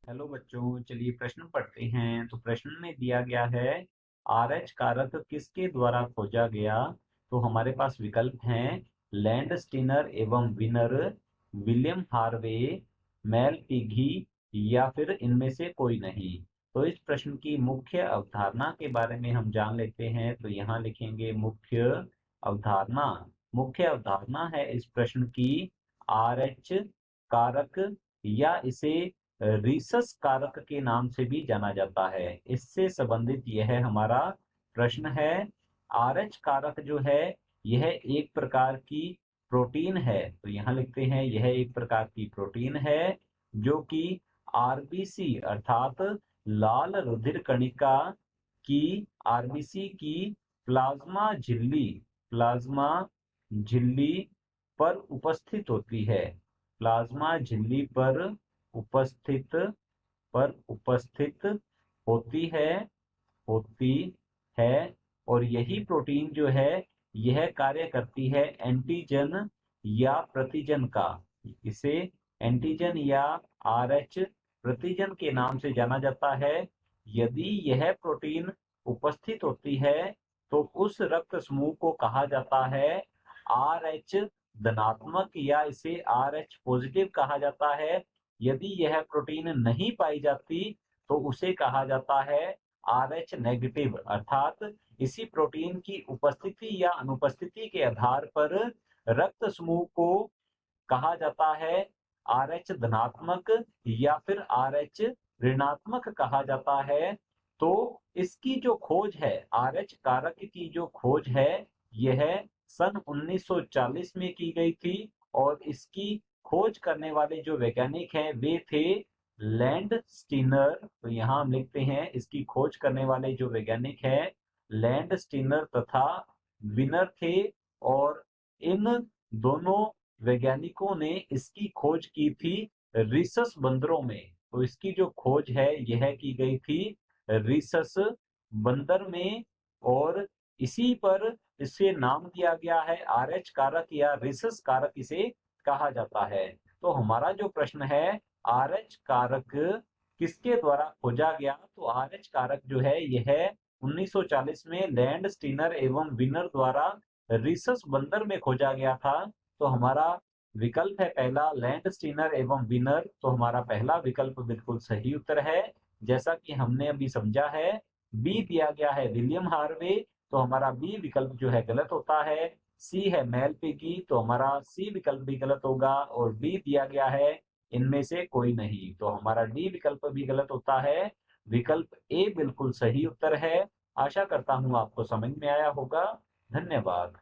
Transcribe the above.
Hello बच्चों, चलिए प्रश्न पढ़ते हैं। तो प्रश्न में दिया गया है आरएच कारक किसके द्वारा खोजा गया। तो हमारे पास विकल्प हैं लैंड स्टीनर एवं Wiener, William Harvey, Malpighi या फिर इनमें से कोई नहीं। तो इस प्रश्न की मुख्य अवधारणा के बारे में हम जान लेते हैं। तो यहाँ लिखेंगे मुख्य अवधारणा। मुख्य अवधारणा है इस प्रश्न की आरएच कारक या इसे रीसस कारक के नाम से भी जाना जाता है। इससे संबंधित यह हमारा प्रश्न है। आरएच कारक जो है यह एक प्रकार की प्रोटीन है। तो यहाँ लिखते हैं यह एक प्रकार की प्रोटीन है जो कि आरबीसी अर्थात लाल रुधिर कणिका की आरबीसी की प्लाज्मा झिल्ली पर उपस्थित होती है। प्लाज्मा झिल्ली उपस्थित उपस्थित होती होती है। और यही प्रोटीन जो है यह कार्य करती है एंटीजन या प्रतिजन का। इसे एंटीजन या आरएच प्रतिजन के नाम से जाना जाता है। यदि यह प्रोटीन उपस्थित होती है तो उस रक्त समूह को कहा जाता है आरएच धनात्मक या इसे आरएच पॉजिटिव कहा जाता है। यदि यह प्रोटीन नहीं पाई जाती तो उसे कहा जाता है आरएच नेगेटिव अर्थात इसी प्रोटीन की उपस्थिति या अनुपस्थिति के आधार पर रक्त समूह को कहा जाता है आरएच धनात्मक या फिर आरएच ऋणात्मक कहा जाता है। तो इसकी जो खोज है आरएच कारक की जो खोज है यह सन 1940 में की गई थी। और इसकी खोज करने वाले जो वैज्ञानिक हैं वे थे लैंड स्टीनर। तो यहाँ हम लिखते हैं इसकी खोज करने वाले जो वैज्ञानिक हैं लैंड स्टीनर तथा विनर थे। और इन दोनों वैज्ञानिकों ने इसकी खोज की थी रिसस बंदरों में। तो इसकी जो खोज है यह की गई थी रिसस बंदर में। और इसी पर इसे नाम दिया गया है आरएच कारक या रिसस कारक इसे कहा जाता है। तो हमारा जो प्रश्न है आरएच कारक किसके द्वारा खोजा गया। तो आरएच कारक जो है यह 1940 में लैंड स्टीनर एवं विनर द्वारा रिसस बंदर में खोजा गया था। तो हमारा विकल्प है पहला लैंड स्टीनर एवं विनर। तो हमारा पहला विकल्प बिल्कुल सही उत्तर है जैसा कि हमने अभी समझा है। बी दिया गया है विलियम हार्वे। तो हमारा बी विकल्प जो है गलत होता है। सी है मेल पिगी। तो हमारा सी विकल्प भी गलत होगा। और डी दिया गया है इनमें से कोई नहीं। तो हमारा डी विकल्प भी गलत होता है। विकल्प ए बिल्कुल सही उत्तर है। आशा करता हूं आपको समझ में आया होगा। धन्यवाद।